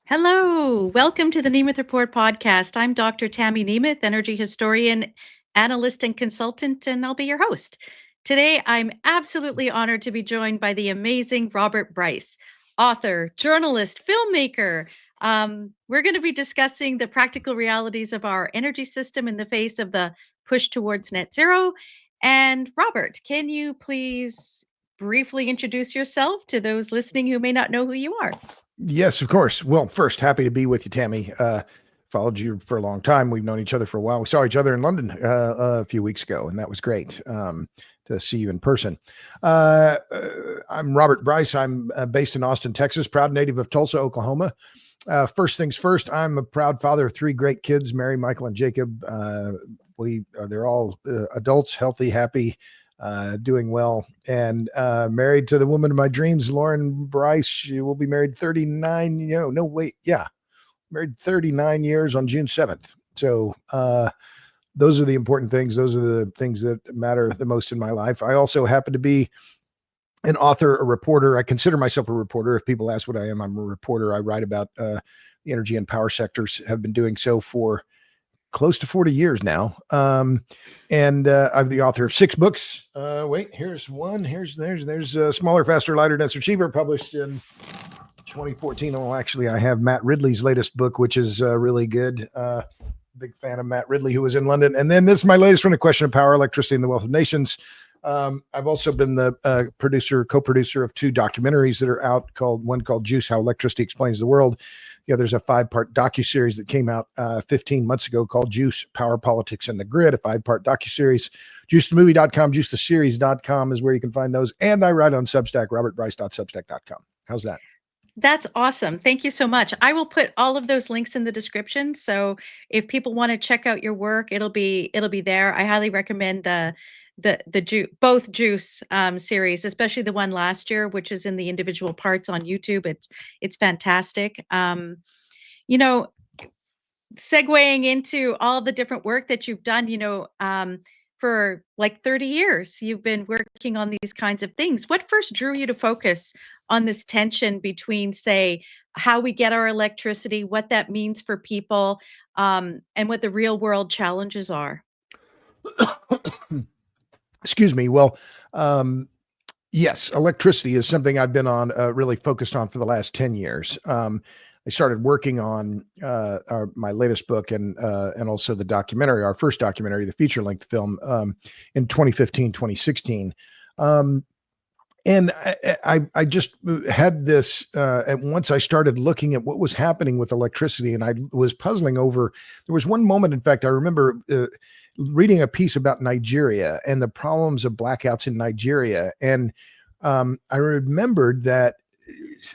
Hello, welcome to the Nemeth Report podcast. I'm Dr. Tammy Nemeth, energy historian, analyst, and consultant, and I'll be your host. Today, I'm absolutely honored to be joined by the amazing Robert Bryce, author, journalist, filmmaker. We're going to be discussing the practical realities of our energy system in the face of the push towards net zero. And Robert, can you please briefly introduce yourself to those listening who may not know who you are? Yes, of course. Well, first, happy to be with you, Tammy. Followed you for a long time. We've known each other for a while. We saw each other in London a few weeks ago, and that was great to see you in person. I'm Robert Bryce. I'm based in Austin, Texas, proud native of Tulsa, Oklahoma. First things first, I'm a proud father of three great kids, Mary, Michael, and Jacob. They're all adults, healthy, happy, doing well, and married to the woman of my dreams, Lauren Bryce. She will be married 39, married 39 years on June 7th. So those are the important things. Those are the things that matter the most in my life. I also happen to be an author, a reporter. I consider myself a reporter. If people ask what I am, I'm a reporter. I write about the energy and power sectors, have been doing so for close to 40 years now. And I'm the author of 6 books. Here's one. There's Smaller, Faster, Lighter, Denser, Cheaper, published in 2014. Oh, actually, I have Matt Ridley's latest book, which is really good. Big fan of Matt Ridley, who was in London. And then this is my latest one, A Question of Power, Electricity, and the Wealth of Nations. I've also been the co-producer of 2 documentaries that are out, one called Juice, How Electricity Explains the World. There's a 5-part docuseries that came out 15 months ago called Juice, Power, Politics, and the Grid, a 5-part docuseries. JuiceTheMovie.com, JuiceTheSeries.com is where you can find those. And I write on Substack, robertbryce.substack.com. How's that? That's awesome. Thank you so much. I will put all of those links in the description. So if people want to check out your work, it'll be there. I highly recommend both Juice series, especially the one last year, which is in the individual parts on YouTube. It's fantastic. You know, segueing into all the different work that you've done, for like 30 years, you've been working on these kinds of things. What first drew you to focus on this tension between, say, how we get our electricity, what that means for people, and what the real world challenges are? Excuse me. Well, yes, electricity is something I've been on really focused on for the last 10 years. I started working on my latest book and also the documentary, our first documentary, the feature-length film, in 2015, 2016. And I just had this, and once I started looking at what was happening with electricity, and I was puzzling over, there was one moment, in fact, I remember reading a piece about Nigeria and the problems of blackouts in Nigeria. And I remembered that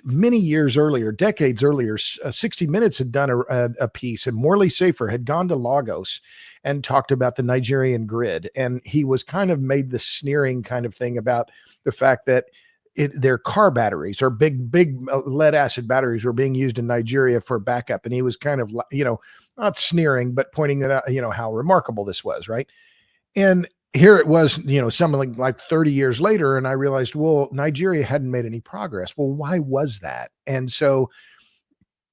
many years earlier, decades earlier, 60 Minutes had done a piece, and Morley Safer had gone to Lagos and talked about the Nigerian grid. And he was kind of made this sneering kind of thing about the fact that their car batteries or big lead acid batteries were being used in Nigeria for backup. And he was kind of, not sneering, but pointing out, how remarkable this was, right? And here it was, something like 30 years later, and I realized, well, Nigeria hadn't made any progress. Well, why was that? And so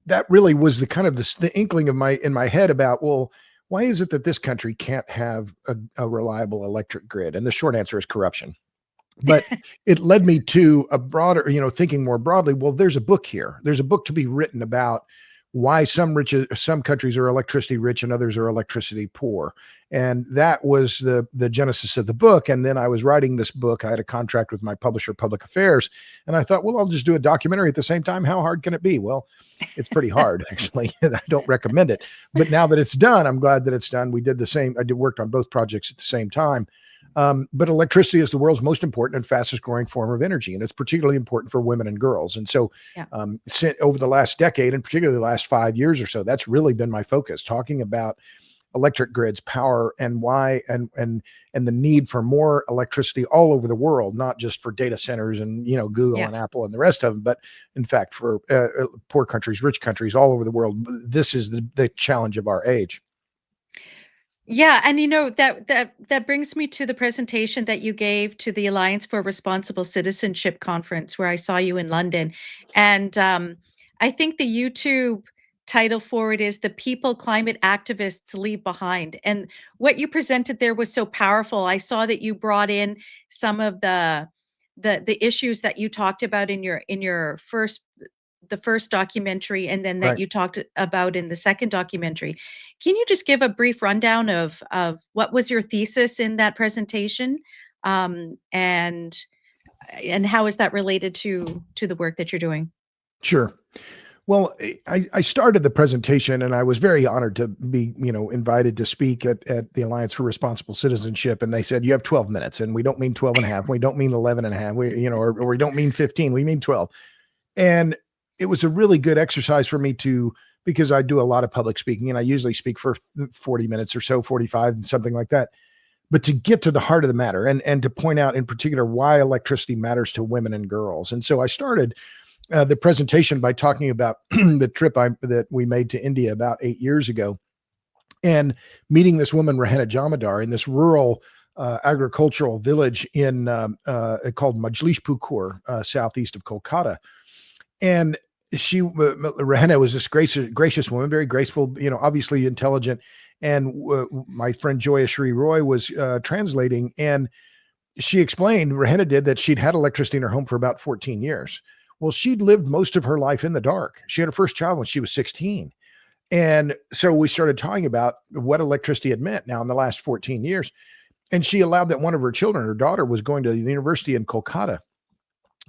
that really was the kind of the inkling of in my head about, well, why is it that this country can't have a reliable electric grid? And the short answer is corruption. But it led me to a broader, thinking more broadly. Well, there's a book here. There's a book to be written about why some countries are electricity rich and others are electricity poor. And that was the genesis of the book. And then I was writing this book. I had a contract with my publisher, Public Affairs. And I thought, well, I'll just do a documentary at the same time. How hard can it be? Well, it's pretty hard, actually. I don't recommend it. But now that it's done, I'm glad that it's done. We did the same. Worked on both projects at the same time. But electricity is the world's most important and fastest growing form of energy. And it's particularly important for women and girls. And so over the last decade, and particularly the last 5 years or so, that's really been my focus, talking about electric grids, power, and why, and the need for more electricity all over the world, not just for data centers and, Google and Apple and the rest of them, but in fact, for poor countries, rich countries all over the world. This is the challenge of our age. Yeah, and that brings me to the presentation that you gave to the Alliance for Responsible Citizenship conference, where I saw you in London. And I think the YouTube title for it is "The People Climate Activists Leave Behind." And what you presented there was so powerful. I saw that you brought in some of the issues that you talked about in your first documentary, and then that Right. you talked about in the second documentary. Can you just give a brief rundown of what was your thesis in that presentation, and how is that related to the work that you're doing? Sure. Well, I started the presentation and I was very honored to be, invited to speak at the Alliance for Responsible Citizenship. And they said, you have 12 minutes, and we don't mean 12 and a half. We don't mean 11 and a half. Or we don't mean 15, we mean 12. And it was a really good exercise for me because I do a lot of public speaking and I usually speak for 40 minutes or so, 45 and something like that. But to get to the heart of the matter and to point out in particular why electricity matters to women and girls. And so I started the presentation by talking about the trip that we made to India about 8 years ago, and meeting this woman, Rahena Jamadar, in this rural agricultural village in called Majlishpur, southeast of Kolkata. And Rahena was this gracious woman, very graceful, obviously intelligent. And my friend Joya Shri Roy was translating, and she explained, Rahena did, that she'd had electricity in her home for about 14 years. Well, she'd lived most of her life in the dark. She had her first child when she was 16. And so we started talking about what electricity had meant now in the last 14 years. And she allowed that one of her children, her daughter, was going to the university in Kolkata.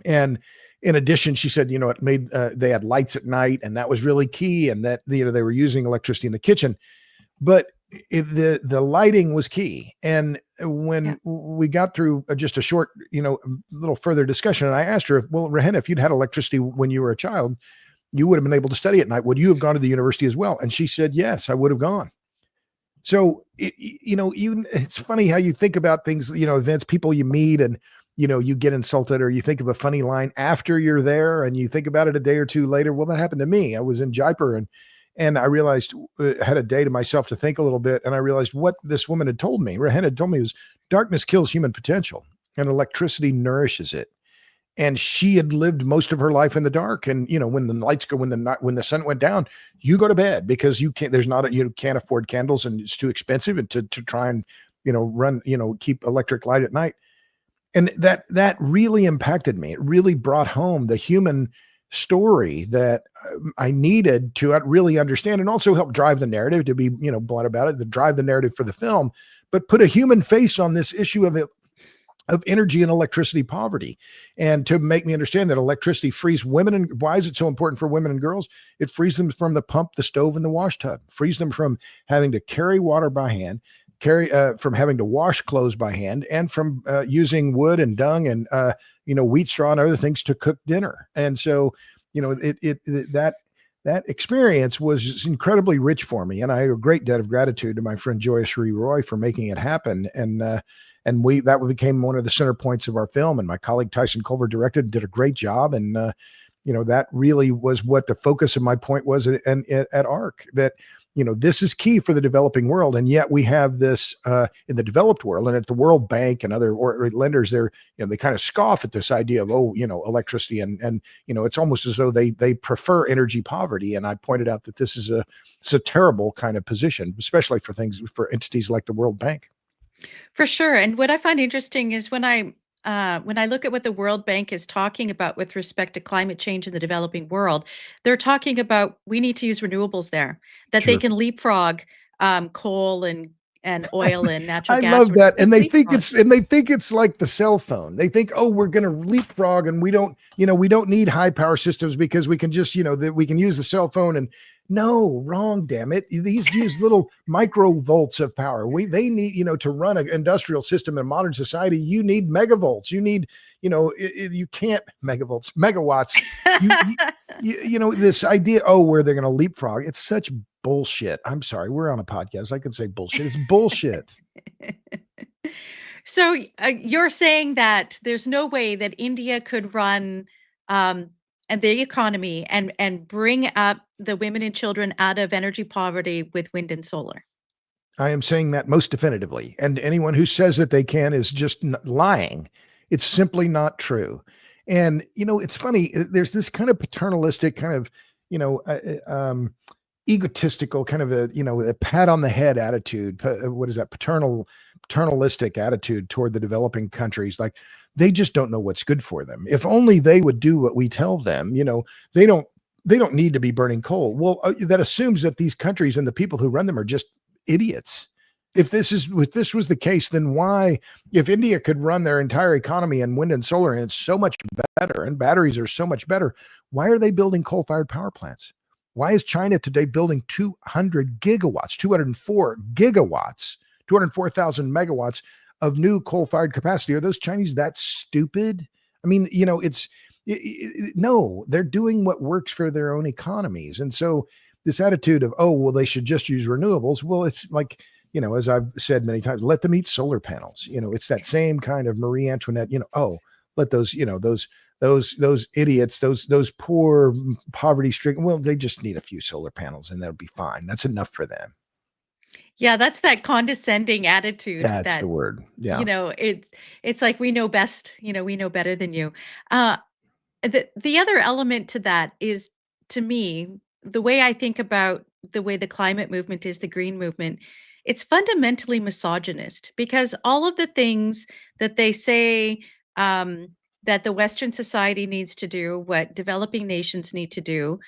And in addition, she said, it made, they had lights at night, and that was really key. And that, they were using electricity in the kitchen, but the lighting was key. And when we got through just a short, little further discussion, and I asked her, well, Rahena, if you'd had electricity when you were a child, you would have been able to study at night. Would you have gone to the university as well? And she said, yes, I would have gone. So, even it's funny how you think about things, events, people you meet, and, you get insulted, or you think of a funny line after you're there and you think about it a day or two later. Well, that happened to me. I was in Jaipur, and I realized, had a day to myself to think a little bit. And I realized what this woman had told me, Rahena had told me, was darkness kills human potential and electricity nourishes it. And she had lived most of her life in the dark. And, when the lights go, when the sun went down, you go to bed because you can't afford candles, and it's too expensive, and to try and, run, keep electric light at night. And that really impacted me. It really brought home the human story that I needed to really understand, and also help drive the narrative, to be, blunt about it, to drive the narrative for the film, but put a human face on this issue of energy and electricity poverty, and to make me understand that electricity frees women. And why is it so important for women and girls? It frees them from the pump, the stove, and the wash tub, frees them from having to carry water by hand, from having to wash clothes by hand, and from using wood and dung and wheat straw and other things to cook dinner. And so, that experience was incredibly rich for me, and I owe a great debt of gratitude to my friend Joya Shri Roy for making it happen. And that became one of the center points of our film. And my colleague Tyson Culver directed and did a great job. And that really was what the focus of my point was at ARC. That this is key for the developing world. And yet we have this in the developed world, and at the World Bank and other lenders, they kind of scoff at this idea of, electricity. And it's almost as though they prefer energy poverty. And I pointed out that it's a terrible kind of position, especially for entities like the World Bank. For sure. And what I find interesting is when I look at what the World Bank is talking about with respect to climate change in the developing world, they're talking about we need to use renewables there, that they Sure. can leapfrog coal and oil and natural I gas. love that. And they think Leapfrog. it's like the cell phone. They think, oh, we're going to leapfrog, and we don't need high power systems because we can just, that we can use the cell phone. And no, wrong, damn it. These use little microvolts of power. They need, to run an industrial system in a modern society, you need megavolts. You need, you can't megawatts. This idea, where they're going to leapfrog. It's such bullshit. I'm sorry. We're on a podcast. I could say bullshit. It's bullshit. So you're saying that there's no way that India could run and the economy and bring up the women and children out of energy poverty with wind and solar. I am saying that most definitively. And anyone who says that they can is just lying. It's simply not true. And, it's funny. There's this kind of paternalistic kind of, egotistical kind of a pat on the head attitude. What is that? Paternalistic attitude toward the developing countries. Like they just don't know what's good for them. If only they would do what we tell them, they don't, they don't need to be burning coal. Well, that assumes that these countries and the people who run them are just idiots. If this was the case, then why, if India could run their entire economy on wind and solar and it's so much better and batteries are so much better, why are they building coal-fired power plants? Why is China today building 200 gigawatts, 204 gigawatts, 204,000 megawatts of new coal-fired capacity? Are those Chinese that stupid? I mean, no, they're doing what works for their own economies. And so this attitude of, oh, well, they should just use renewables. Well, it's like, as I've said many times, let them eat solar panels. It's that same kind of Marie Antoinette, let those, those idiots, those poor poverty stricken, well, they just need a few solar panels and that'll be fine. That's enough for them. Yeah, that's that condescending attitude. That's the word. Yeah. It's like we know best, we know better than you. The other element to that is, to me, the way I think about the way the climate movement is, the green movement, it's fundamentally misogynist because all of the things that they say that the Western society needs to do, what developing nations need to do,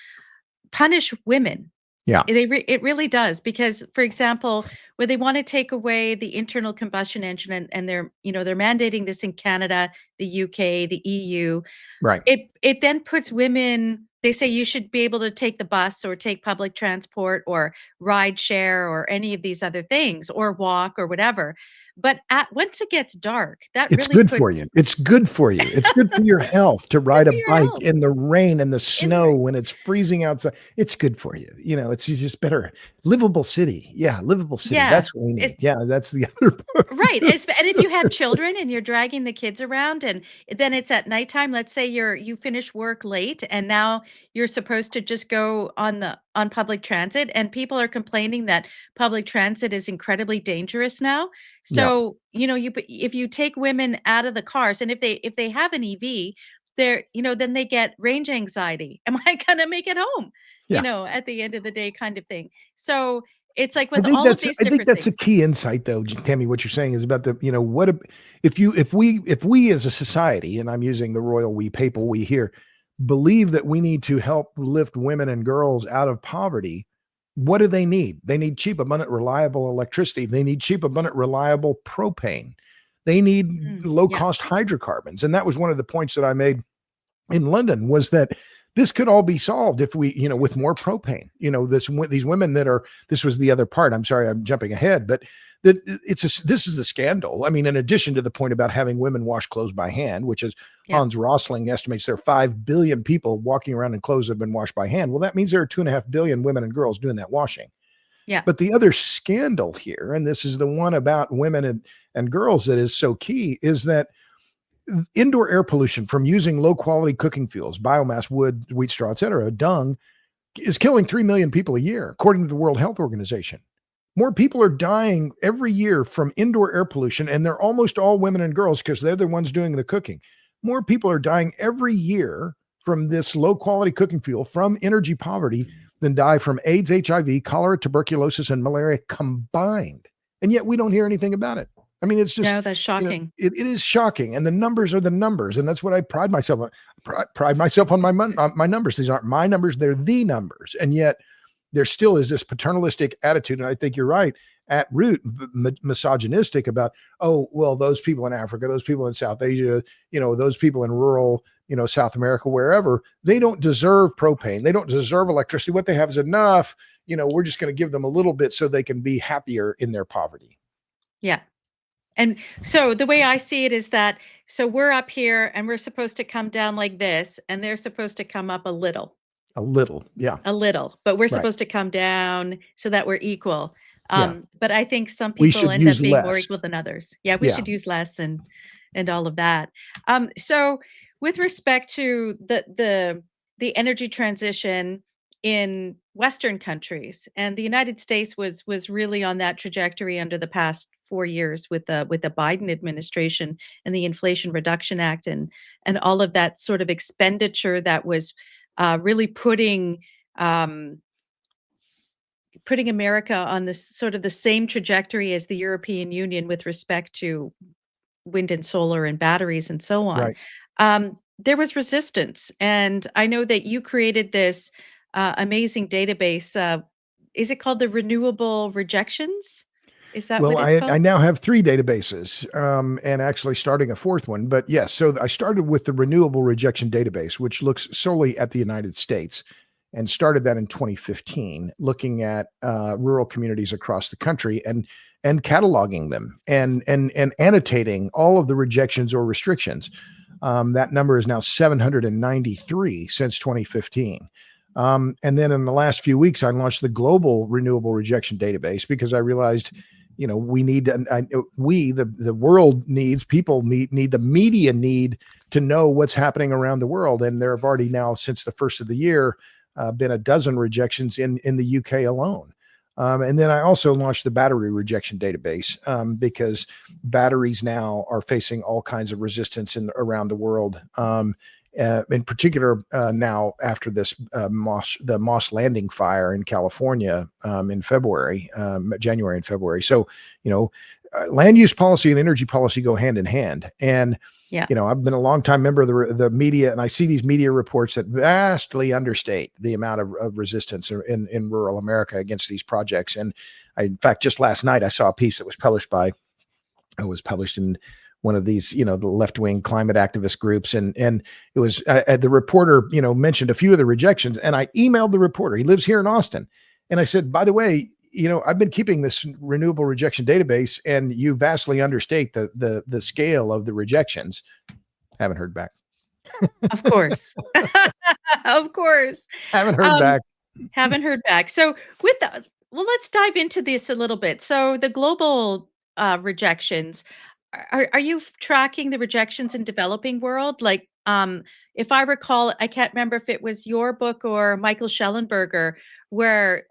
punish women. Yeah. It really does because, for example, where they want to take away the internal combustion engine and they're mandating this in Canada, the UK, the EU. Right. It then puts women, they say you should be able to take the bus or take public transport or ride share or any of these other things or walk or whatever. But once it gets dark, it's good for you. It's good for you. It's good for your health to ride a bike in the rain and the snow when it's freezing outside. It's good for you. It's just better. Livable city. Yeah, livable city. Yeah, that's what we need. That's the other part. Right. And if you have children and you're dragging the kids around and then it's at nighttime, let's say you finish work late and now you're supposed to just go on public transit and people are complaining that public transit is incredibly dangerous now. So, if you take women out of the cars and if they have an EV, then they get range anxiety. Am I going to make it home? At the end of the day kind of thing. So it's like with all of these different I think that's things. A key insight though, Tammy, what you're saying is about the, if we as a society, and I'm using the royal we, papal we here, believe that we need to help lift women and girls out of poverty, what do they need? They need cheap, abundant, reliable electricity. They need cheap, abundant, reliable propane. They need low-cost hydrocarbons. And that was one of the points that I made in London was that this could all be solved if we, with more propane, these women this was the other part. I'm sorry, I'm jumping ahead, but this is the scandal. I mean, in addition to the point about having women wash clothes by hand, which is Hans Rosling estimates there are 5 billion people walking around in clothes that have been washed by hand. Well, that means there are 2.5 billion women and girls doing that washing. Yeah. But the other scandal here, and this is the one about women and girls that is so key, is that indoor air pollution from using low quality cooking fuels, biomass, wood, wheat straw, etc., dung, is killing 3 million people a year, according to the World Health Organization. More people are dying every year from indoor air pollution, and they're almost all women and girls because they're the ones doing the cooking. More people are dying every year from this low quality cooking fuel from energy poverty than die from AIDS, HIV, cholera, tuberculosis, and malaria combined. And yet we don't hear anything about it. I mean, it's just, no, that's shocking. It is shocking. And the numbers are the numbers. And that's what I pride myself on. Pride myself on my numbers. These aren't my numbers. They're the numbers. And yet there still is this paternalistic attitude. And I think you're right, at root, misogynistic about, oh, well, those people in Africa, those people in South Asia, those people in rural, South America, wherever, they don't deserve propane. They don't deserve electricity. What they have is enough. We're just going to give them a little bit so they can be happier in their poverty. Yeah. And so the way I see it is that, so we're up here and we're supposed to come down like this, and they're supposed to come up a little. A little, yeah. A little, but we're supposed to come down so that we're equal. But I think some people end up being more equal than others. Yeah, we should use less and all of that. So with respect to the energy transition in Western countries, and the United States was really on that trajectory under the past 4 years with the Biden administration and the Inflation Reduction Act and all of that sort of expenditure that was really putting um, putting America on this sort of the same trajectory as the European Union with respect to wind and solar and batteries and so on. Right. There was resistance, and I know that you created this amazing database. Is it called the Renewable Rejections? Is that Well, what it's I called? now have 3 databases, and actually starting a 4th one. But yes, so I started with the Renewable Rejection Database, which looks solely at the United States, and started that in 2015, looking at rural communities across the country and cataloging them and annotating all of the rejections or restrictions. That number is now 793 since 2015. And then in the last few weeks, I launched the Global Renewable Rejection Database because I realized, we need to, the world needs, people need the media need to know what's happening around the world. And there have already now, since the first of the year, been a dozen rejections in the UK alone. And then I also launched the Battery Rejection Database because batteries now are facing all kinds of resistance around the world. In particular, now after this the Moss Landing fire in California in February, January and February. So, land use policy and energy policy go hand in hand. And Yeah. I've been a longtime member of the media, and I see these media reports that vastly understate the amount of resistance in rural America against these projects. And in fact, just last night, I saw a piece that was published in one of these, the left-wing climate activist groups. And it was the reporter, mentioned a few of the rejections, and I emailed the reporter. He lives here in Austin. And I said, by the way, I've been keeping this renewable rejection database, and you vastly understate the scale of the rejections. Haven't heard back. Of course. Of course. Haven't heard back. Haven't heard back. So well, let's dive into this a little bit. So the global rejections, are you tracking the rejections in developing world? Like, if I recall, I can't remember if it was your book or Michael Schellenberger, where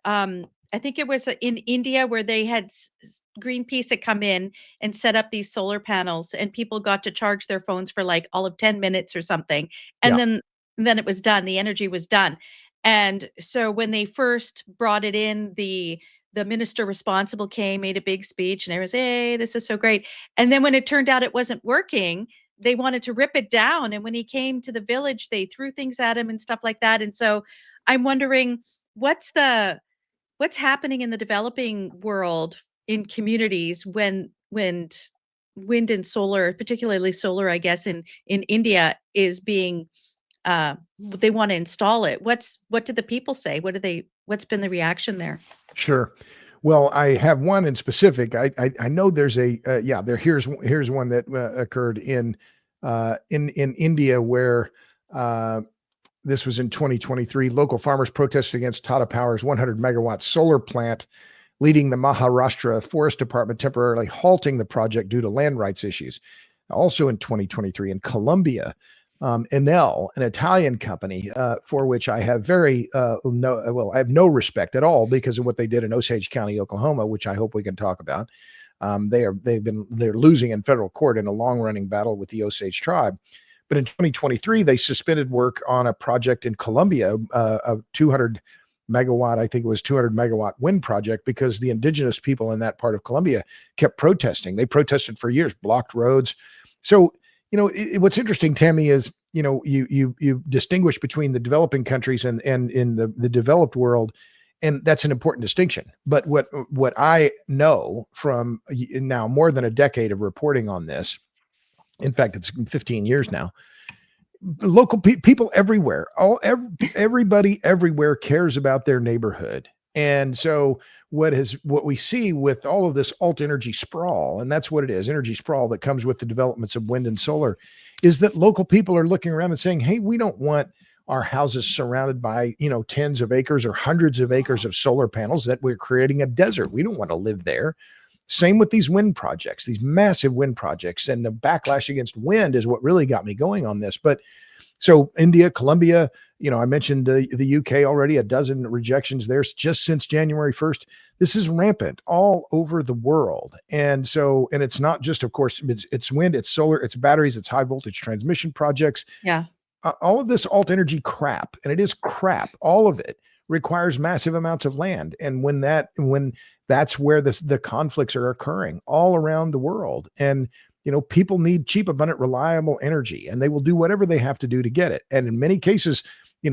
I think it was in India where they had Greenpeace had come in and set up these solar panels, and people got to charge their phones for like all of 10 minutes or something, and Yeah. then it was done. The energy was done. And so when they first brought it in, the minister responsible came, made a big speech, and it was, hey, this is so great. And then when it turned out it wasn't working, they wanted to rip it down. And when he came to the village, they threw things at him and stuff like that. And so I'm wondering what's happening in the developing world in communities when wind and solar, particularly solar, I guess, in India is being they want to install it. What did the people say? What's been the reaction there? Sure. Well, I have one in specific. I know there's here's one that occurred in India where this was in 2023. Local farmers protested against Tata Power's 100 megawatt solar plant, leading the Maharashtra Forest Department temporarily halting the project due to land rights issues. Also in 2023 in Colombia, Enel, an Italian company for which I have I have no respect at all because of what they did in Osage County, Oklahoma, which I hope we can talk about. They're losing in federal court in a long running battle with the Osage tribe. But in 2023, they suspended work on a project in Colombia, a 200 megawatt, I think it was 200 megawatt wind project, because the indigenous people in that part of Colombia kept protesting. They protested for years, blocked roads. So, what's interesting, Tammy, is, you distinguish between the developing countries and in the developed world. And that's an important distinction. But what I know from now more than a decade of reporting on this, in fact, it's 15 years now, local people everywhere, everybody everywhere cares about their neighborhood. And so what we see with all of this alt energy sprawl, and that's what it is, energy sprawl that comes with the developments of wind and solar, is that local people are looking around and saying, hey, we don't want our houses surrounded by, tens of acres or hundreds of acres of solar panels, that we're creating a desert. We don't want to live there. Same with these wind projects, these massive wind projects, and the backlash against wind is what really got me going on this. But so India, Colombia, I mentioned the UK already, a dozen rejections there just since January 1st. This is rampant all over the world. And it's not just, of course, it's wind, it's solar, it's batteries, it's high voltage transmission projects. Yeah. All of this alt energy crap, and it is crap, all of it requires massive amounts of land. And when that's where the conflicts are occurring all around the world. And, people need cheap, abundant, reliable energy, and they will do whatever they have to do to get it. And in many cases,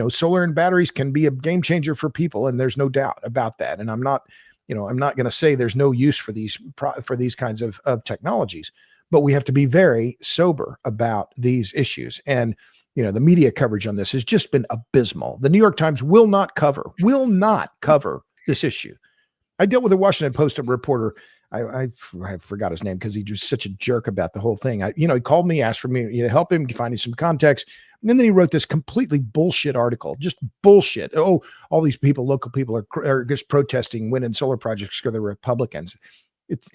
solar and batteries can be a game changer for people. And there's no doubt about that. And I'm not going to say there's no use for these kinds of technologies, but we have to be very sober about these issues. And, the media coverage on this has just been abysmal. The New York Times will not cover this issue. I dealt with a Washington Post reporter. I forgot his name because he was such a jerk about the whole thing. He called me, asked for me to help him find some context. And then he wrote this completely bullshit article, just bullshit. Oh, all these people, local people are just protesting wind and solar projects because they're Republicans. It's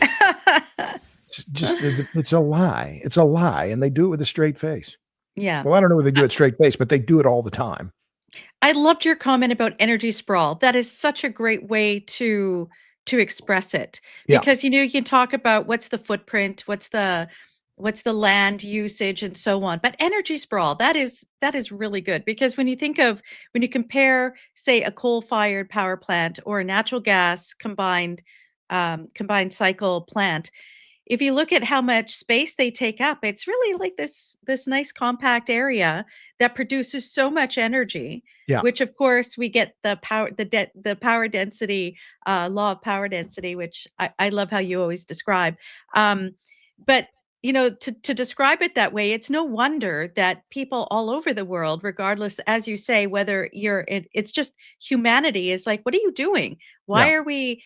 a lie. It's a lie. And they do it with a straight face. Yeah. Well, I don't know whether they do it straight face, but they do it all the time. I loved your comment about energy sprawl. That is such a great way to express it, because, you can talk about what's the footprint, what's the land usage and so on. But energy sprawl, that is really good, because when you compare, say, a coal-fired power plant or a natural gas combined cycle plant, if you look at how much space they take up, it's really like this nice compact area that produces so much energy, which of course we get the power density, law of power density, which I love how you always describe. But to describe it that way, it's no wonder that people all over the world, regardless, as you say, whether it's just humanity is like, what are you doing? Why are we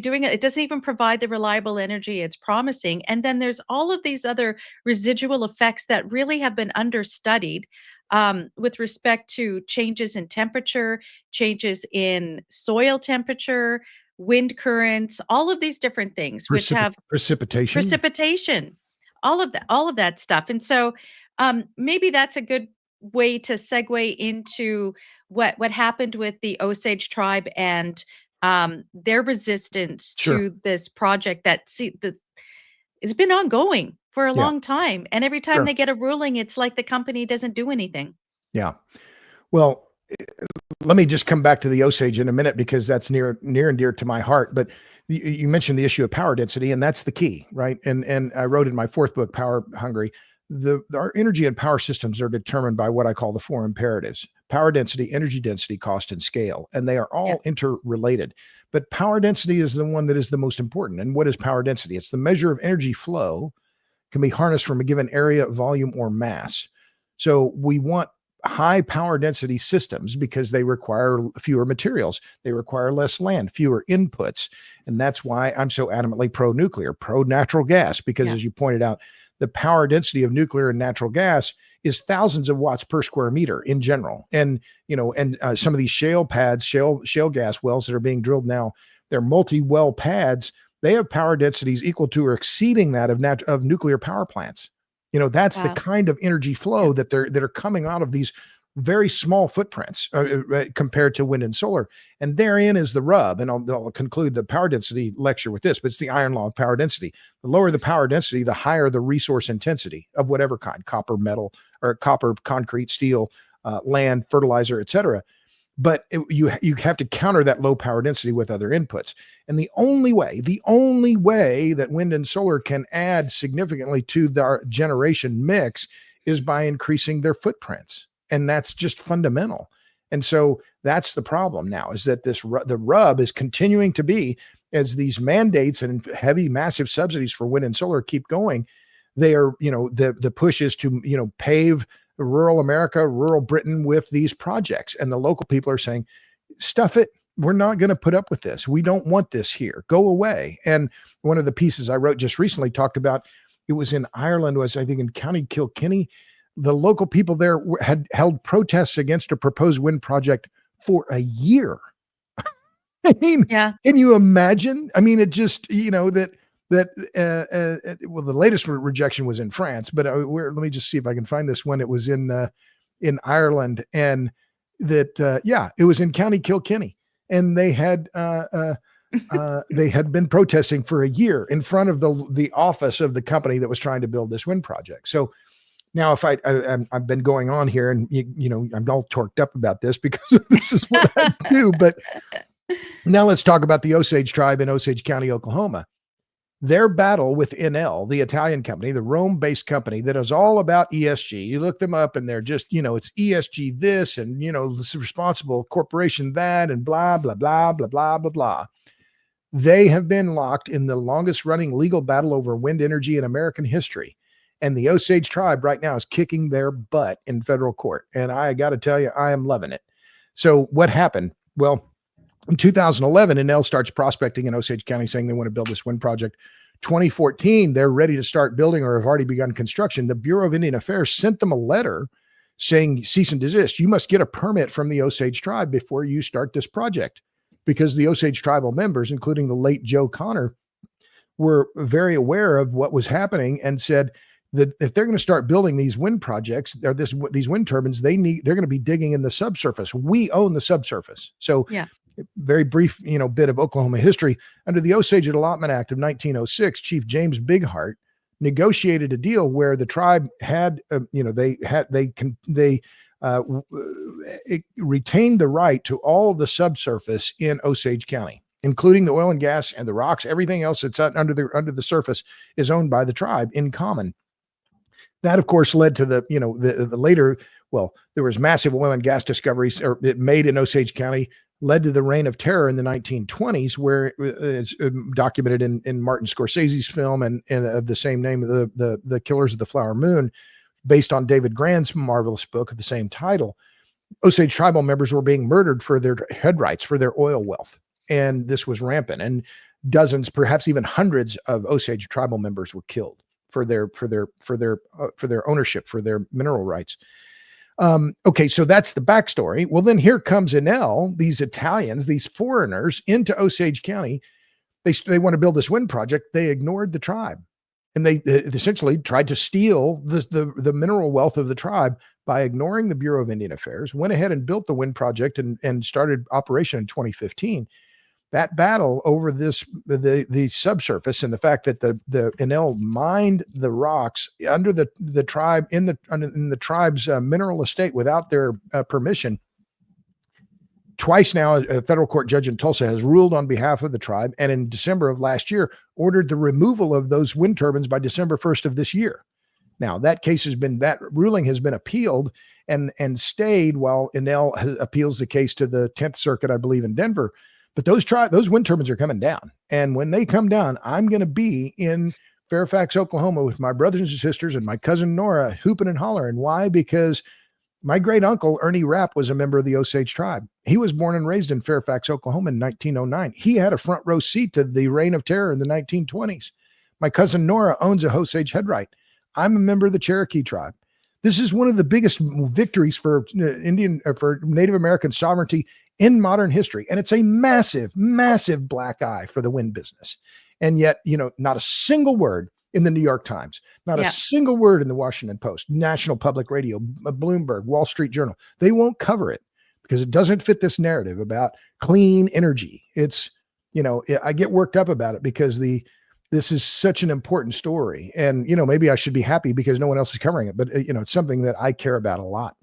doing it? It doesn't even provide the reliable energy it's promising. And then there's all of these other residual effects that really have been understudied, with respect to changes in temperature, changes in soil temperature, wind currents, all of these different things, which have precipitation, all of that stuff. And so maybe that's a good way to segue into what happened with the Osage tribe and their resistance to this project that it's been ongoing for a long time. And every time they get a ruling, it's like the company doesn't do anything. Yeah. Well, let me just come back to the Osage in a minute, because that's near and dear to my heart. But you mentioned the issue of power density, and that's the key, right? And I wrote in my fourth book, Power Hungry, our energy and power systems are determined by what I call the four imperatives: power density, energy density, cost, and scale. And they are all interrelated. But power density is the one that is the most important. And what is power density? It's the measure of energy flow can be harnessed from a given area, volume, or mass. So we want high power density systems because they require fewer materials. They require less land, fewer inputs. And that's why I'm so adamantly pro-nuclear, pro-natural gas, because as you pointed out, the power density of nuclear and natural gas is thousands of watts per square meter in general. And, some of these shale gas wells that are being drilled now, they're multi-well pads. They have power densities equal to or exceeding that of nuclear power plants. That's the kind of energy flow that are coming out of these very small footprints compared to wind and solar. And therein is the rub. And I'll conclude the power density lecture with this, but it's the iron law of power density. The lower the power density, the higher the resource intensity of whatever kind: copper, metal, or copper, concrete, steel, land, fertilizer, etc. But you have to counter that low power density with other inputs. And the only way that wind and solar can add significantly to our generation mix is by increasing their footprints. And that's just fundamental. And so that's the problem now, is that the rub is continuing to be, as these mandates and heavy, massive subsidies for wind and solar keep going, they are, the push is to, pave rural America, rural Britain with these projects. And the local people are saying, stuff it. We're not going to put up with this. We don't want this here. Go away. And one of the pieces I wrote just recently talked about, it was in Ireland, I think in County Kilkenny. The local people there had held protests against a proposed wind project for a year. I mean, can you imagine? I mean, it just, the latest rejection was in France, but let me just see if I can find this one. It was in Ireland, and that, it was in County Kilkenny, and they had been protesting for a year in front of the office of the company that was trying to build this wind project. So Now, if I've been going on here and, I'm all torqued up about this because this is what I do, but now let's talk about the Osage tribe in Osage County, Oklahoma. Their battle with NL, the Italian company, the Rome-based company that is all about ESG. You look them up and they're just, it's ESG this and, this responsible corporation that and blah, blah, blah, blah, blah, blah, blah. They have been locked in the longest running legal battle over wind energy in American history. And the Osage tribe right now is kicking their butt in federal court. And I got to tell you, I am loving it. So what happened? Well, in 2011, Enel starts prospecting in Osage County saying they want to build this wind project. 2014, they're ready to start building or have already begun construction. The Bureau of Indian Affairs sent them a letter saying, cease and desist. You must get a permit from the Osage tribe before you start this project, because the Osage tribal members, including the late Joe Connor, were very aware of what was happening and said that if they're going to start building these wind projects or these wind turbines, they're going to be digging in the subsurface. We own the subsurface. So yeah. Very brief, bit of Oklahoma history. Under the Osage Allotment Act of 1906, Chief James Bighart negotiated a deal where the tribe had, it retained the right to all the subsurface in Osage County, including the oil and gas and the rocks. Everything else that's under the surface is owned by the tribe in common. That, of course, led to the later. Well, there was massive oil and gas discoveries made in Osage County. Led to the reign of terror in the 1920s, where it's documented in Martin Scorsese's film and of the same name, the Killers of the Flower Moon, based on David Grann's marvelous book of the same title. Osage tribal members were being murdered for their head rights, for their oil wealth, and this was rampant. And dozens, perhaps even hundreds, of Osage tribal members were killed for their ownership, for their mineral rights. Okay, so that's the backstory. Well, then here comes Enel, these Italians, these foreigners into Osage County. They want to build this wind project. They ignored the tribe, and they essentially tried to steal the mineral wealth of the tribe by ignoring the Bureau of Indian Affairs. Went ahead and built the wind project and started operation in 2015. That battle over the subsurface and the fact that the Enel mined the rocks under the tribe in the tribe's mineral estate without their permission. Twice now, a federal court judge in Tulsa has ruled on behalf of the tribe, and in December of last year ordered the removal of those wind turbines by December 1st of this year. Now that ruling has been appealed and stayed while Enel appeals the case to the 10th Circuit, I believe, in Denver. But those wind turbines are coming down. And when they come down, I'm going to be in Fairfax, Oklahoma with my brothers and sisters and my cousin Nora hooping and hollering. Why? Because my great uncle, Ernie Rapp, was a member of the Osage tribe. He was born and raised in Fairfax, Oklahoma in 1909. He had a front row seat to the reign of terror in the 1920s. My cousin Nora owns a Osage headright. I'm a member of the Cherokee tribe. This is one of the biggest victories for Native American sovereignty in modern history. And it's a massive, massive black eye for the wind business. And yet, not a single word in the New York Times, not a single word in the Washington Post, National Public Radio, Bloomberg, Wall Street Journal. They won't cover it because it doesn't fit this narrative about clean energy. It's, I get worked up about it because this is such an important story. And, maybe I should be happy because no one else is covering it, but it's something that I care about a lot.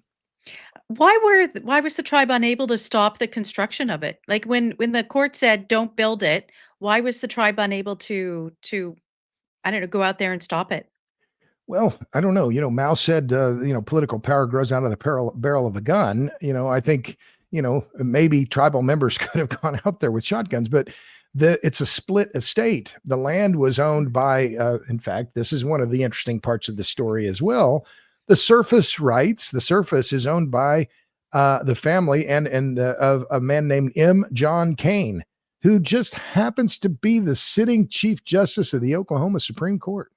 Why was the tribe unable to stop the construction of it? Like when the court said don't build it, why was the tribe unable to I don't know, go out there and stop it? Well, I don't know. Mao said political power grows out of the barrel of a gun. I think maybe tribal members could have gone out there with shotguns, but it's a split estate. The land was owned by in fact, this is one of the interesting parts of the story as well. The surface is owned by the family and of a man named M. John Kane, who just happens to be the sitting Chief Justice of the Oklahoma Supreme Court.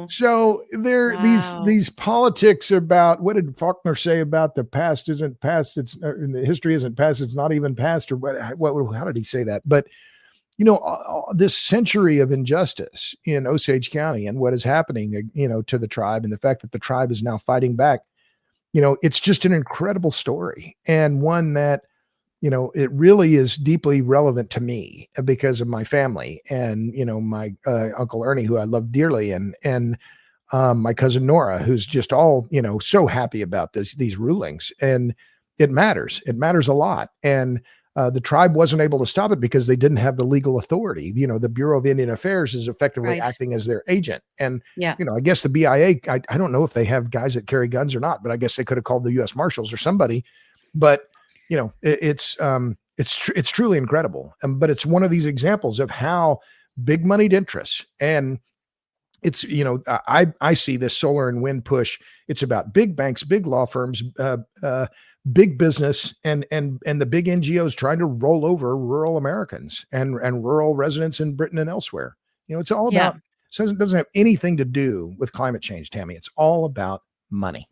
So these politics about what did Faulkner say about the past isn't past, it's the history isn't past, it's not even past, or what how did he say that? But this century of injustice in Osage County and what is happening, to the tribe, and the fact that the tribe is now fighting back, it's just an incredible story, and one that, it really is deeply relevant to me because of my family and, my Uncle Ernie, who I love dearly. And my cousin Nora, who's just all, so happy about these rulings. And it matters. It matters a lot. And the tribe wasn't able to stop it because they didn't have the legal authority. The Bureau of Indian Affairs is effectively Right. acting as their agent. And, Yeah. I guess the BIA, I don't know if they have guys that carry guns or not, but I guess they could have called the U.S. Marshals or somebody. But, it's truly incredible. But it's one of these examples of how big moneyed interests, and it's, I see this solar and wind push. It's about big banks, big law firms, big business, and the big NGOs trying to roll over rural Americans and rural residents in Britain and elsewhere. It's all Yeah. about, it doesn't have anything to do with climate change, Tammy. It's all about money.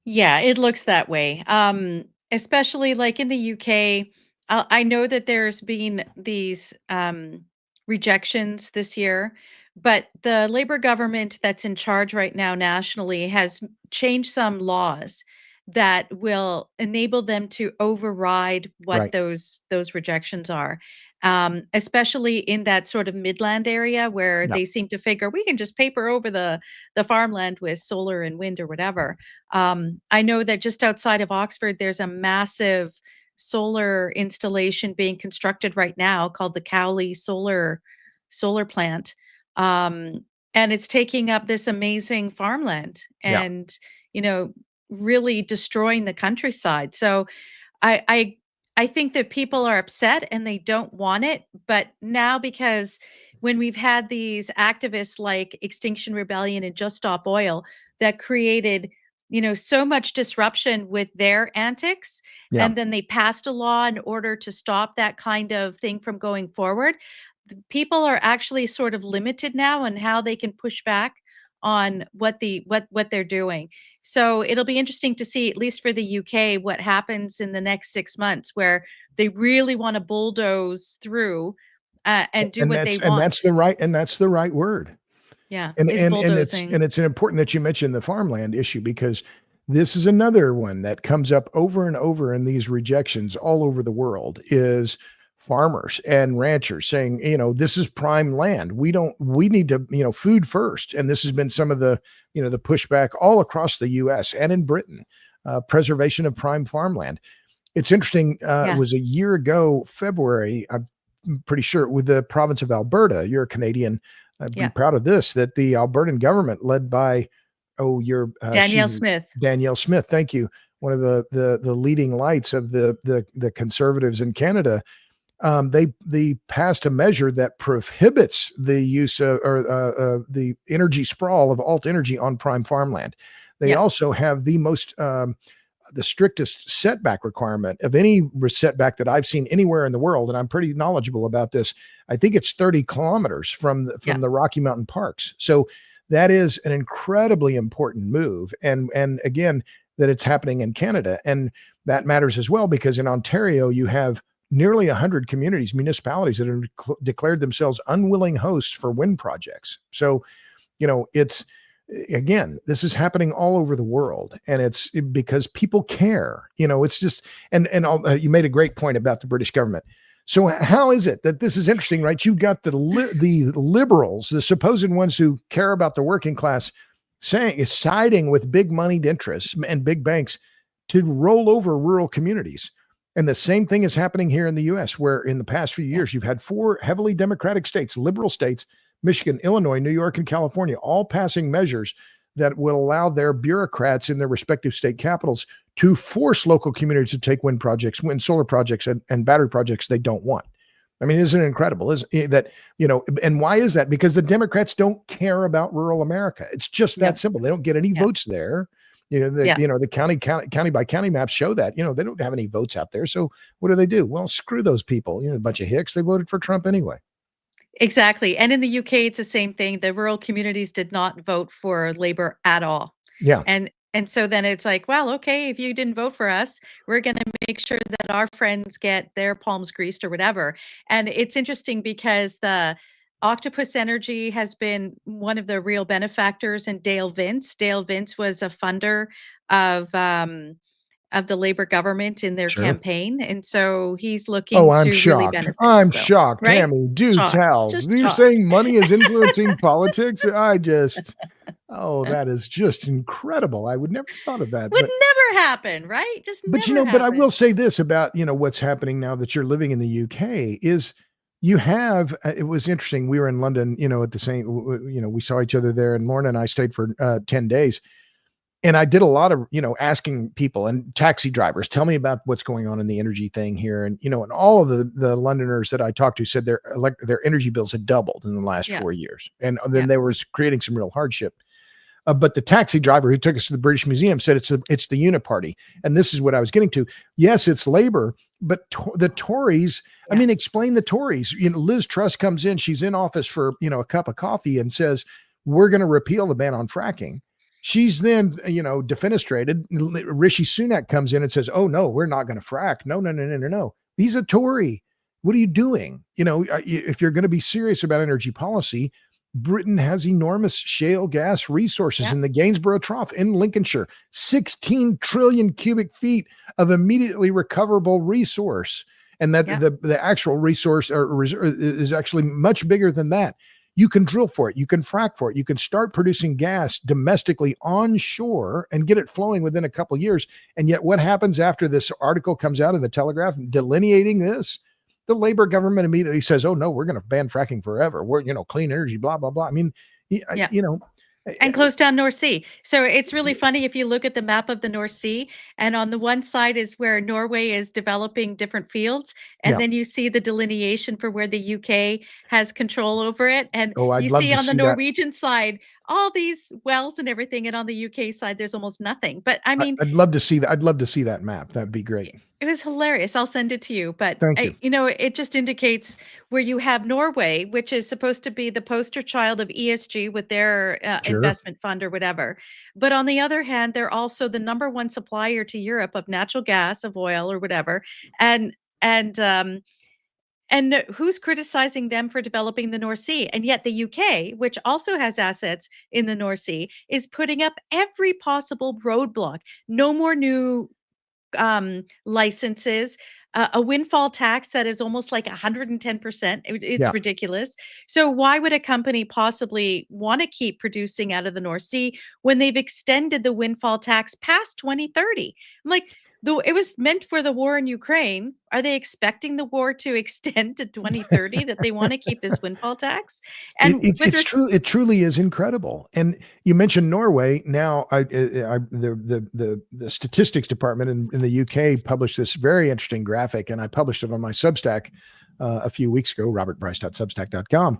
Yeah, it looks that way. Especially like in the UK, I know that there's been these rejections this year, but the Labour government that's in charge right now nationally has changed some laws that will enable them to override what Right. those rejections are. Especially in that sort of midland area where Yeah. they seem to figure we can just paper over the farmland with solar and wind or whatever. I know that just outside of Oxford, there's a massive solar installation being constructed right now called the Cowley Solar Plant, um, and it's taking up this amazing farmland Yeah. and you know really destroying the countryside. So I I I think that people are upset and they don't want it, but now because when we've had these activists like Extinction Rebellion and Just Stop Oil that created, so much disruption with their antics, Yeah. and then they passed a law in order to stop that kind of thing from going forward. People are actually sort of limited now on how they can push back on what they're doing. So it'll be interesting to see, at least for the UK, what happens in the next 6 months, where they really want to bulldoze through and do And what they that's want. that's the right word. Yeah, And is and bulldozing. it's important that you mentioned the farmland issue, because this is another one that comes up over and over in these rejections all over the world, is farmers and ranchers saying, this is prime land. We need to, food first. And this has been some of the, the pushback all across the US and in Britain, preservation of prime farmland. It's interesting. It Yeah, was a year ago, February, I'm pretty sure, with the province of Alberta. You're a Canadian. I'd be yeah. proud of this, that the Albertan government, led by, Danielle she's Smith. Danielle Smith. Thank you. One of the leading lights of the conservatives in Canada. They passed a measure that prohibits the use of, or the energy sprawl of alt energy on prime farmland. They Yeah, also have the strictest setback requirement of any setback that I've seen anywhere in the world, and I'm pretty knowledgeable about this. I think it's 30 kilometers from yeah, the Rocky Mountain parks. So that is an incredibly important move, and again, that it's happening in Canada, and that matters as well, because in Ontario you have nearly 100 communities, municipalities, that have declared themselves unwilling hosts for wind projects. So it's, again, this is happening all over the world, and it's because people care. It's just, you made a great point about the British government. So how is it that this is interesting, right? You've got the liberals, the supposed ones who care about the working class, siding with big moneyed interests and big banks to roll over rural communities. And the same thing is happening here in the US, where in the past few yeah, years, you've had 4 heavily Democratic states, liberal states, Michigan, Illinois, New York, and California, all passing measures that will allow their bureaucrats in their respective state capitals to force local communities to take wind projects, wind solar projects, and battery projects they don't want. I mean, isn't it incredible? Isn't it, that, and why is that? Because the Democrats don't care about rural America. It's just that yep, simple. They don't get any yep, votes there. yeah. The county by county maps show that, they don't have any votes out there. So what do? Well, screw those people. A bunch of hicks. They voted for Trump anyway. Exactly. And in the UK, it's the same thing. The rural communities did not vote for Labour at all. Yeah. And so then it's like, well, okay, if you didn't vote for us, we're going to make sure that our friends get their palms greased or whatever. And it's interesting because the Octopus Energy has been one of the real benefactors, and Dale Vince. Dale Vince was a funder of of the Labor government in their Sure. campaign, and so he's Oh, looking I'm to really shocked. benefit I'm still, shocked. right? Tammy, do Shocked, tell. just You're shocked. saying money is influencing politics? Oh, that is just incredible. I would never thought of that. Would never happen, right? Just never But I will happen. say this about, what's happening now that you're living in the UK is you have, it was interesting. We were in London, at the same, we saw each other there, and Lorna and I stayed for 10 days. And I did a lot of, asking people and taxi drivers, tell me about what's going on in the energy thing here. And, and all of the Londoners that I talked to said their energy bills had doubled in the last Yeah, 4 years. And yeah, then they were creating some real hardship. But the taxi driver who took us to the British Museum said it's the Uniparty, and this is what I was getting to. Yes, it's Labor, but the Tories. I yeah, mean, explain the Tories. Liz Truss comes in; she's in office for a cup of coffee and says we're going to repeal the ban on fracking. She's then defenestrated. Rishi Sunak comes in and says, "Oh no, we're not going to frack. No, no, no, no, no, no. He's a Tory. What are you doing? If you're going to be serious about energy policy." Britain has enormous shale gas resources yeah, in the Gainsborough Trough in Lincolnshire, 16 trillion cubic feet of immediately recoverable resource. And that yeah, the actual resource is actually much bigger than that. You can drill for it. You can frack for it. You can start producing gas domestically onshore and get it flowing within a couple of years. And yet what happens after this article comes out in the Telegraph delineating this? The Labor government immediately says, "Oh no, we're going to ban fracking forever. We're clean energy, blah blah blah." I mean, yeah. you know, And close down North Sea. So it's really funny if you look at the map of the North Sea, and on the one side is where Norway is developing different fields, and yeah. then you see the delineation for where the UK has control over it, and Oh, I'd you love see to on the see that. Norwegian side all these wells and everything, and on the UK side there's almost nothing. But I mean, I'd love to see that. I'd love to see that map. That'd be great. it was hilarious. I'll send it to you, but Thank you. it just indicates where you have Norway, which is supposed to be the poster child of ESG with their Sure. investment fund or whatever. But on the other hand, they're also the number one supplier to Europe of natural gas, of oil, or whatever. And and um, and who's criticizing them for developing the North Sea? And yet the UK, which also has assets in the North Sea, is putting up every possible roadblock. No more new licenses, a windfall tax that is almost like 110%. It's Yeah. ridiculous. So why would a company possibly want to keep producing out of the North Sea when they've extended the windfall tax past 2030? I'm like, though it was meant for the war in Ukraine. Are they expecting the war to extend to 2030 that they want to keep this windfall tax? And with It's true. It truly is incredible. And you mentioned Norway. Now, the statistics department in the UK published this very interesting graphic, and I published it on my Substack a few weeks ago, robertbryce.substack.com.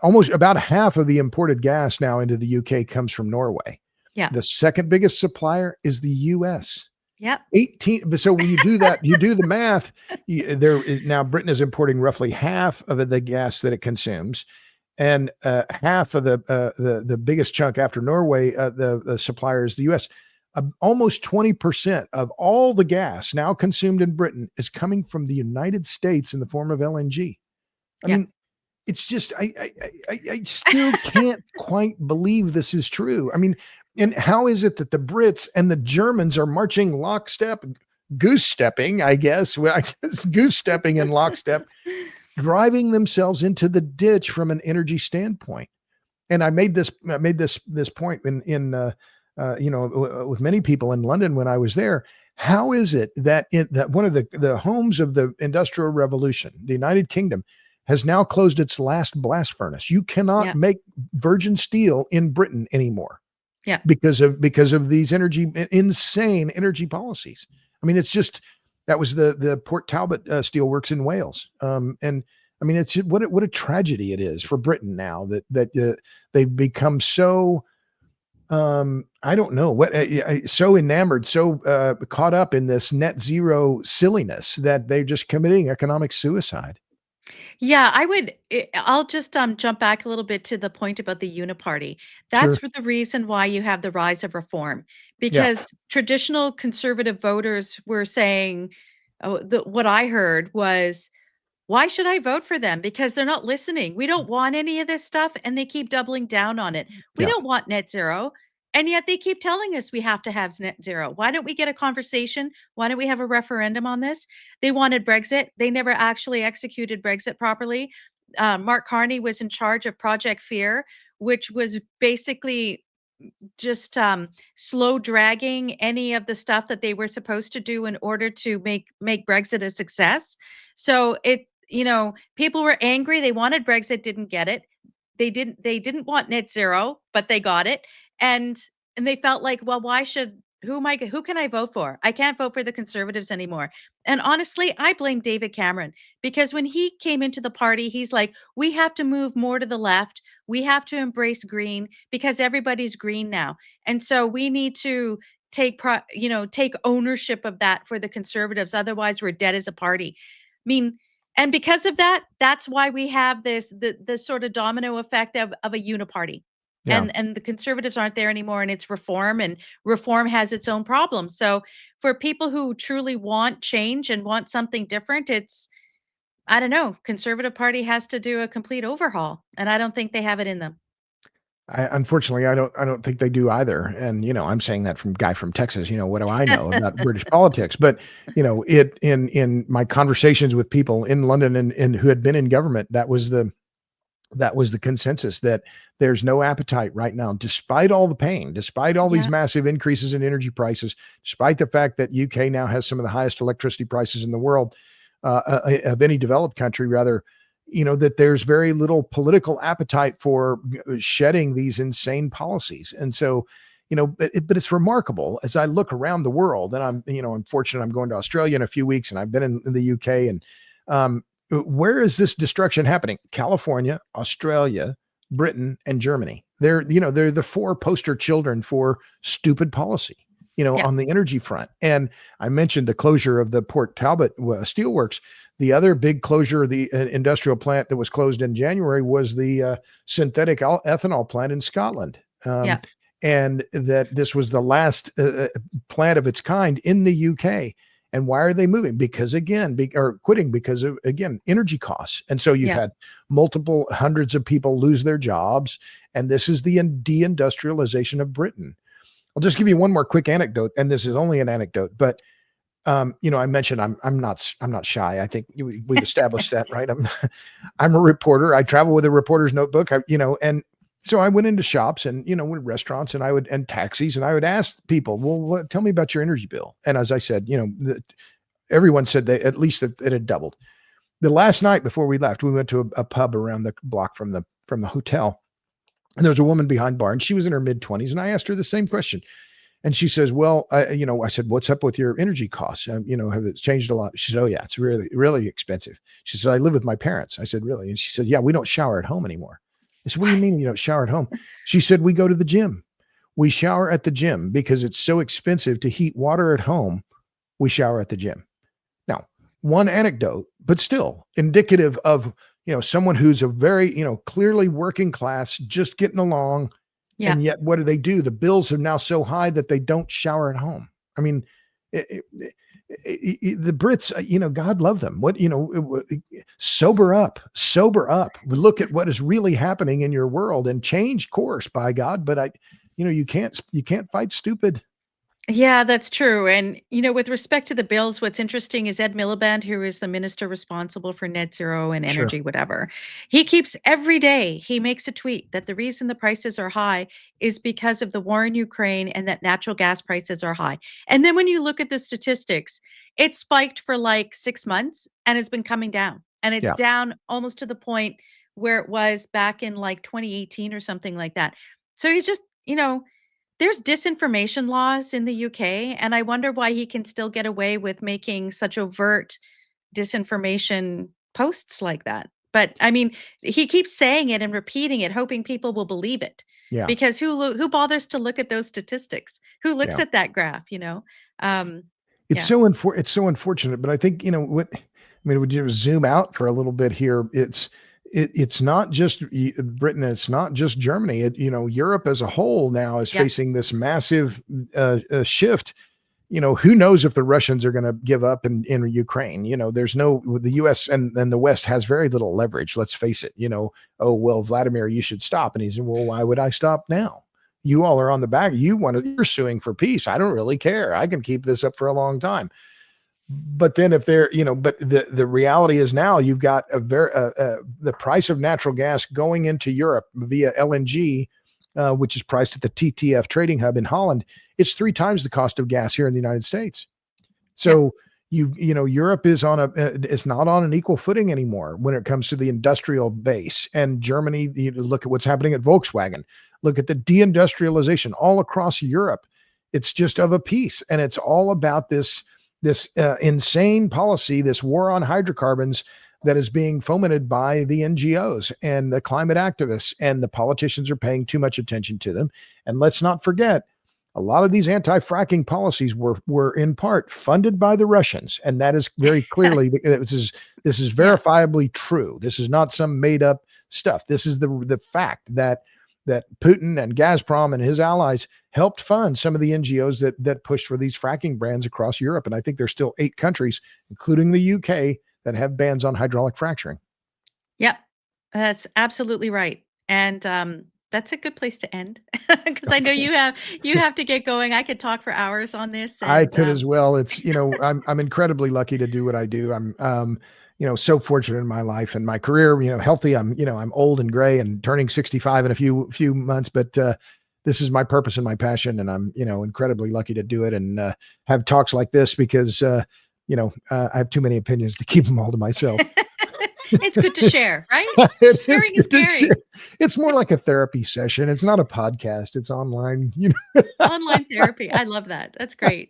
Almost about half of the imported gas now into the UK comes from Norway. yeah, The second biggest supplier is the US. yeah, 18. So when you do that, you do the math. Now Britain is importing roughly half of the gas that it consumes, and half of the biggest chunk after Norway, the supplier is the U.S. Almost 20% of all the gas now consumed in Britain is coming from the United States in the form of LNG. I yeah. mean, it's just I still can't quite believe this is true. I mean, and how is it that the Brits and the Germans are marching lockstep, goose stepping, I guess, goose stepping in lockstep, driving themselves into the ditch from an energy standpoint? And I made this point with many people in London when I was there. How is it that that one of the homes of the Industrial Revolution, the United Kingdom, has now closed its last blast furnace? You cannot Yeah, make virgin steel in Britain anymore yeah. because of these insane energy policies. I mean, it's just that was the Port Talbot Steelworks in Wales, and I mean, it's what a tragedy it is for Britain now that they've become so I don't know what so enamored, so caught up in this net zero silliness that they're just committing economic suicide. Yeah, I'll just jump back a little bit to the point about the uniparty. That's Sure. for the reason why you have the rise of reform, Yeah. because traditional conservative voters were saying, oh, what I heard was, why should I vote for them? Because they're not listening. We don't want any of this stuff, and they keep doubling down on it. We Yeah. don't want net zero. And yet they keep telling us we have to have net zero. Why don't we get a conversation? Why don't we have a referendum on this? They wanted Brexit. They never actually executed Brexit properly. Mark Carney was in charge of Project Fear, which was basically just slow dragging any of the stuff that they were supposed to do in order to make Brexit a success. So people were angry. They wanted Brexit, didn't get it. They didn't want net zero, but they got it. And and they felt like, well, who can I vote for? I can't vote for the conservatives anymore. And honestly, I blame David Cameron, because when he came into the party, he's like, we have to move more to the left. We have to embrace green because everybody's green now. And so we need to take ownership of that for the conservatives. Otherwise, we're dead as a party. I mean, and because of that, that's why we have this sort of domino effect of a uniparty. Yeah. And the conservatives aren't there anymore, and it's reform, and reform has its own problems. So for people who truly want change and want something different, it's, I don't know, conservative party has to do a complete overhaul, and I don't think they have it in them. Unfortunately, I don't think they do either. And, I'm saying that from guy from Texas, what do I know about British politics? But, in my conversations with people in London and who had been in government, that was the consensus, that there's no appetite right now, despite all the pain, despite all these massive increases in energy prices, despite the fact that UK now has some of the highest electricity prices in the world, of any developed country, rather, that there's very little political appetite for shedding these insane policies. And so, but it's remarkable as I look around the world, and I'm fortunate. I'm going to Australia in a few weeks, and I've been in the UK, and where is this destruction happening? California, Australia, Britain, and Germany. They're the four poster children for stupid policy, on the energy front. And I mentioned the closure of the Port Talbot steelworks. The other big closure of the industrial plant that was closed in January was the synthetic ethanol plant in Scotland. And that this was the last plant of its kind in the UK. And why are they moving? Because or quitting because of, again, energy costs. And so you had multiple hundreds of people lose their jobs. And this is the deindustrialization of Britain. I'll just give you one more quick anecdote, and this is only an anecdote, but I mentioned I'm not shy. I think we've established that, right? I'm a reporter. I travel with a reporter's notebook. And so I went into shops and with restaurants and taxis, and I would ask people, well, tell me about your energy bill. And as I said, everyone said at least that it had doubled. The last night before we left, we went to a pub around the block from the hotel. And there was a woman behind bar, and she was in her mid-20s. And I asked her the same question. And she says, well, I said, what's up with your energy costs? Have it changed a lot? She said, oh, yeah, it's really, really expensive. She said, I live with my parents. I said, really? And she said, yeah, we don't shower at home anymore. I said, what do you mean you don't shower at home? She said, we go to the gym. We shower at the gym because it's so expensive to heat water at home. We shower at the gym. Now, one anecdote, but still indicative of, someone who's a very, clearly working class, just getting along. Yeah. And yet what do? The bills are now so high that they don't shower at home. I mean, the Brits, God love them. Sober up. Look at what is really happening in your world and change course, by God. But you can't fight stupid. Yeah, that's true. And, with respect to the bills, what's interesting is Ed Miliband, who is the minister responsible for net zero and energy, whatever. He keeps every day, he makes a tweet that the reason the prices are high is because of the war in Ukraine and that natural gas prices are high. And then when you look at the statistics, it spiked for like 6 months and it's been coming down. And it's down almost to the point where it was back in like 2018 or something like that. So he's just, there's disinformation laws in the UK, and I wonder why he can still get away with making such overt disinformation posts like that. But I mean, he keeps saying it and repeating it, hoping people will believe it. Yeah. Because who bothers to look at those statistics? Who looks at that graph? It's so unfortunate. But I think would you zoom out for a little bit here? It's not just Britain. It's not just Germany. Europe as a whole now is facing this massive shift. Who knows if the Russians are going to give up in Ukraine? The U.S. and the West has very little leverage. Let's face it. Oh, well, Vladimir, you should stop. And he said, well, why would I stop now? you all are on the back. You're suing for peace. I don't really care. I can keep this up for a long time. But then if they're, but the reality is now you've got the price of natural gas going into Europe via LNG, which is priced at the TTF trading hub in Holland. It's 3 times the cost of gas here in the United States. So Europe is it's not on an equal footing anymore when it comes to the industrial base. And Germany, you look at what's happening at Volkswagen, look at the deindustrialization all across Europe. It's just of a piece. And it's all about this insane policy, this war on hydrocarbons that is being fomented by the NGOs and the climate activists, and the politicians are paying too much attention to them. And let's not forget, a lot of these anti-fracking policies were in part funded by the Russians. And that is very clearly, this is verifiably true. This is not some made up stuff. This is the fact that Putin and Gazprom and his allies helped fund some of the NGOs that pushed for these fracking bans across Europe. And I think there's still 8 countries, including the UK, that have bans on hydraulic fracturing. Yep, that's absolutely right. And that's a good place to end, because I know you have to get going. I could talk for hours on this. And, I could as well. It's, I'm incredibly lucky to do what I do. I'm so fortunate in my life and my career, healthy. I'm old and gray and turning 65 in a few months, but this is my purpose and my passion. And I'm, incredibly lucky to do it and have talks like this because, I have too many opinions to keep them all to myself. It's good to share, right? Sharing is caring. It's more like a therapy session. It's not a podcast. It's online, Online therapy. I love that. That's great.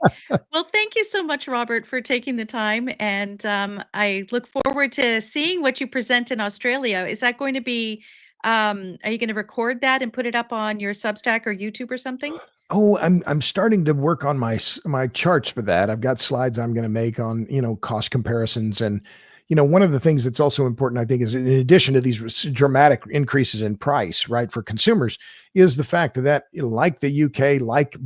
Well, thank you so much, Robert, for taking the time. And I look forward to seeing what you present in Australia. Is that going to be, are you going to record that and put it up on your Substack or YouTube or something? Oh, I'm starting to work on my charts for that. I've got slides I'm going to make on, cost comparisons. And, one of the things that's also important, I think, is in addition to these dramatic increases in price, right, for consumers, is the fact that like the UK, like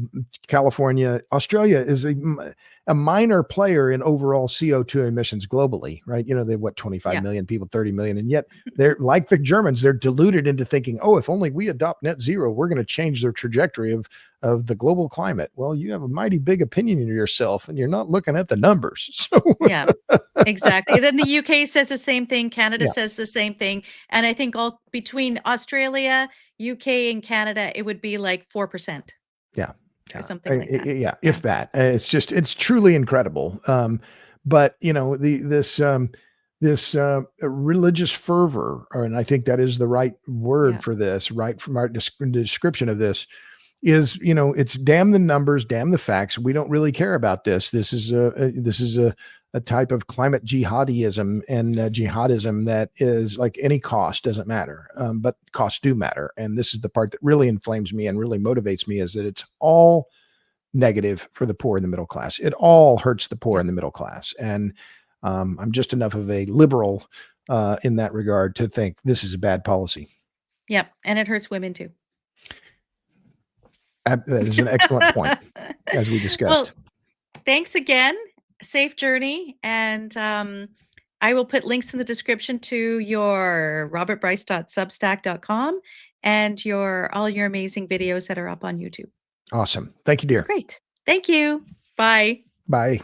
California, Australia is a minor player in overall CO2 emissions globally, right? They have 25 million people, 30 million. And yet they're like the Germans, they're deluded into thinking, oh, if only we adopt net zero, we're going to change the trajectory of the global climate. Well, you have a mighty big opinion of yourself and you're not looking at the numbers. So yeah, exactly. Then the UK says the same thing. Canada says the same thing. And I think all between Australia, UK, and Canada, it would be like 4%. Yeah. Or something like that. Yeah, if that. It's truly incredible. But this religious fervor, and I think that is the right word for this, right from our description of this, is it's damn the numbers, damn the facts. We don't really care about this. This is a type of climate jihadism and jihadism that is like any cost doesn't matter, but costs do matter. And this is the part that really inflames me and really motivates me, is that it's all negative for the poor and the middle class. It all hurts the poor and the middle class. And I'm just enough of a liberal in that regard to think this is a bad policy. Yep. And it hurts women too. That is an excellent point, as we discussed. Well, thanks again. Safe journey. And I will put links in the description to your robertbryce.substack.com and all your amazing videos that are up on YouTube. Awesome. Thank you, dear. Great. Thank you. Bye. Bye.